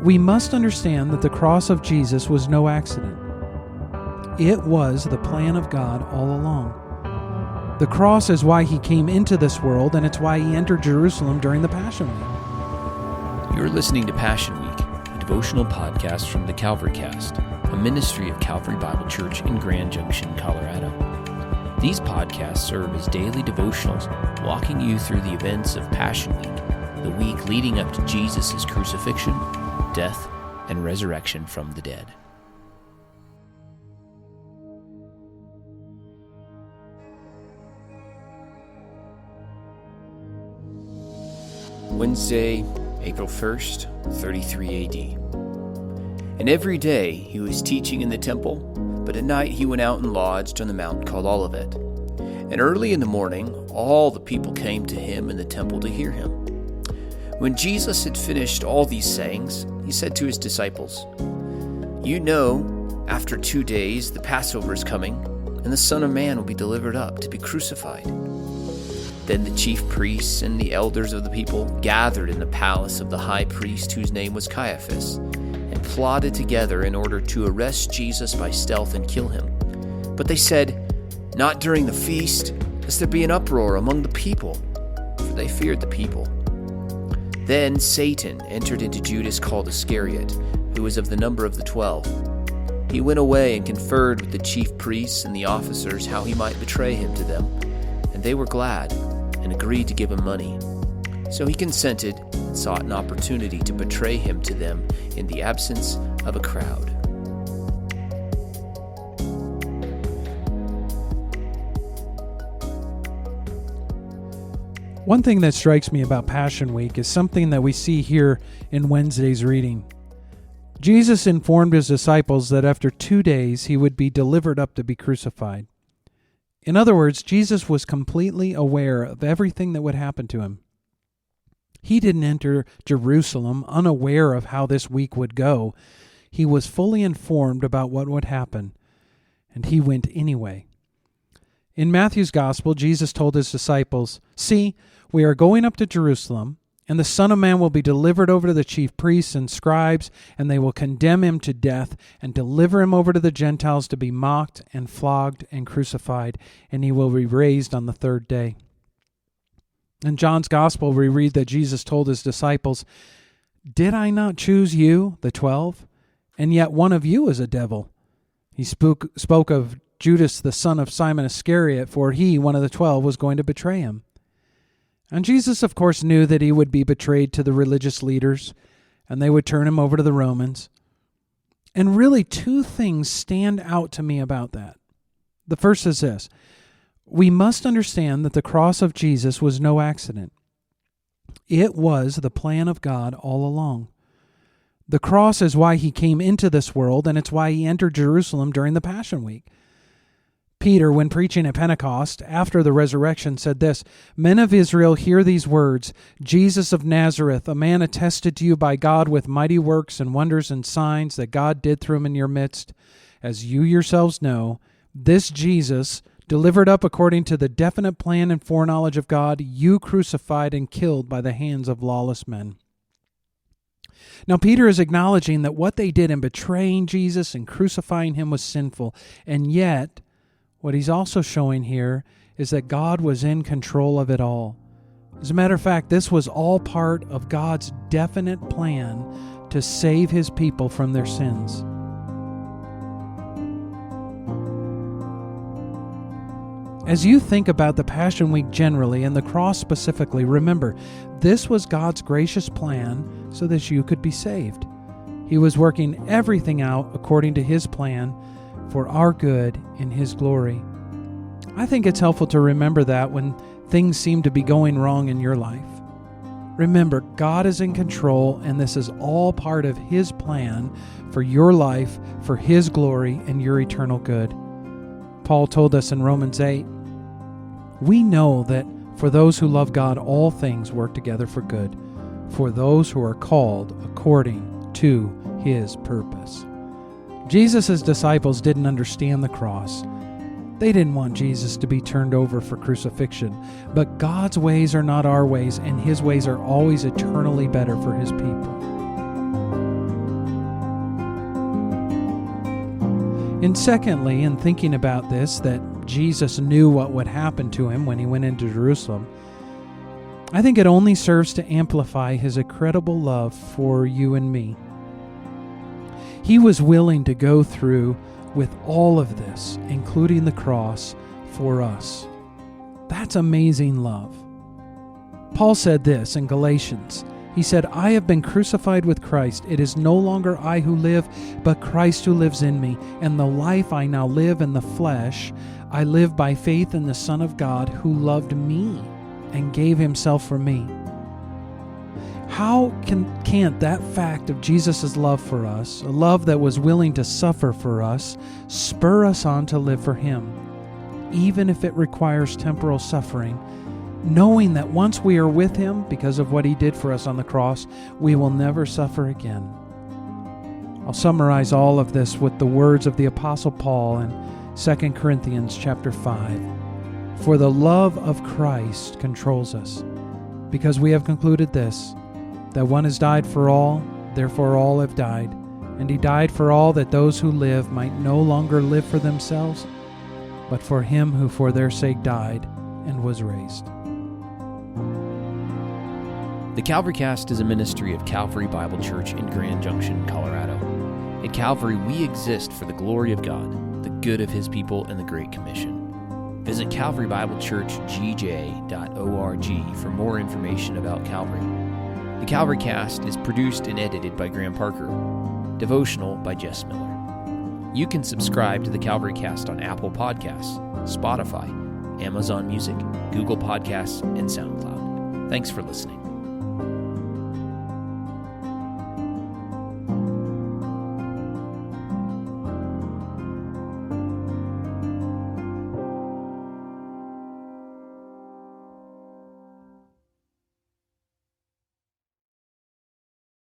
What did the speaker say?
We must understand that the cross of Jesus was no accident. It was the plan of God all along. The cross is why he came into this world, and it's why he entered Jerusalem during the Passion Week. You're listening to Passion Week, a devotional podcast from the Calvary Cast, a ministry of Calvary Bible Church in Grand Junction, Colorado. These podcasts serve as daily devotionals, walking you through the events of Passion Week, the week leading up to Jesus' crucifixion, death, and resurrection from the dead. Wednesday, April 1st, 33 AD. And every day he was teaching in the temple, but at night he went out and lodged on the mount called Olivet. And early in the morning all the people came to him in the temple to hear him. When Jesus had finished all these sayings, he said to his disciples, "You know, after 2 days the Passover is coming, and the Son of Man will be delivered up to be crucified." Then the chief priests and the elders of the people gathered in the palace of the high priest, whose name was Caiaphas, and plotted together in order to arrest Jesus by stealth and kill him. But they said, "Not during the feast, lest there be an uproar among the people," for they feared the people. Then Satan entered into Judas called Iscariot, who was of the number of the 12. He went away and conferred with the chief priests and the officers how he might betray him to them, and they were glad and agreed to give him money. So he consented and sought an opportunity to betray him to them in the absence of a crowd. One thing that strikes me about Passion Week is something that we see here in Wednesday's reading. Jesus informed his disciples that after 2 days he would be delivered up to be crucified. In other words, Jesus was completely aware of everything that would happen to him. He didn't enter Jerusalem unaware of how this week would go. He was fully informed about what would happen, and he went anyway. In Matthew's Gospel, Jesus told his disciples, "See, we are going up to Jerusalem, and the Son of Man will be delivered over to the chief priests and scribes, and they will condemn him to death and deliver him over to the Gentiles to be mocked and flogged and crucified, and he will be raised on the third day." In John's Gospel, we read that Jesus told his disciples, "Did I not choose you, the 12? And yet one of you is a devil." He spoke of Judas, the son of Simon Iscariot, for he, one of the 12, was going to betray him. And Jesus, of course, knew that he would be betrayed to the religious leaders, and they would turn him over to the Romans. And really, two things stand out to me about that. The first is this: we must understand that the cross of Jesus was no accident. It was the plan of God all along. The cross is why he came into this world, and it's why he entered Jerusalem during the Passion Week. Peter, when preaching at Pentecost after the resurrection, said this, "Men of Israel, hear these words. Jesus of Nazareth, a man attested to you by God with mighty works and wonders and signs that God did through him in your midst. As you yourselves know, this Jesus, delivered up according to the definite plan and foreknowledge of God, you crucified and killed by the hands of lawless men." Now, Peter is acknowledging that what they did in betraying Jesus and crucifying him was sinful, and yet what he's also showing here is that God was in control of it all. As a matter of fact, this was all part of God's definite plan to save his people from their sins. As you think about the Passion Week generally and the cross specifically, remember, this was God's gracious plan so that you could be saved. He was working everything out according to his plan for our good in his glory. I think it's helpful to remember that when things seem to be going wrong in your life. Remember, God is in control, and this is all part of his plan for your life, for his glory, and your eternal good. Paul told us in Romans 8, "We know that for those who love God, all things work together for good, for those who are called according to his purpose." Jesus' disciples didn't understand the cross. They didn't want Jesus to be turned over for crucifixion. But God's ways are not our ways, and his ways are always eternally better for his people. And secondly, in thinking about this, that Jesus knew what would happen to him when he went into Jerusalem, I think it only serves to amplify his incredible love for you and me. He was willing to go through with all of this, including the cross, for us. That's amazing love. Paul said this in Galatians. He said, I have been crucified with Christ. It is no longer I who live, but Christ who lives in me. And the life I now live in the flesh, I live by faith in the Son of God who loved me and gave himself for me. How can't that fact of Jesus' love for us, a love that was willing to suffer for us, spur us on to live for him, even if it requires temporal suffering, knowing that once we are with him, because of what he did for us on the cross, we will never suffer again? I'll summarize all of this with the words of the Apostle Paul in 2 Corinthians chapter 5. For the love of Christ controls us, because we have concluded this, that one has died for all, therefore all have died. And he died for all, that those who live might no longer live for themselves, but for him who for their sake died and was raised. The Calvary Cast is a ministry of Calvary Bible Church in Grand Junction, Colorado. At Calvary, we exist for the glory of God, the good of his people, and the Great Commission. Visit calvarybiblechurchgj.org for more information about Calvary. The Calvary Cast is produced and edited by Graham Parker. Devotional by Jess Miller. You can subscribe to the Calvary Cast on Apple Podcasts, Spotify, Amazon Music, Google Podcasts, and SoundCloud. Thanks for listening.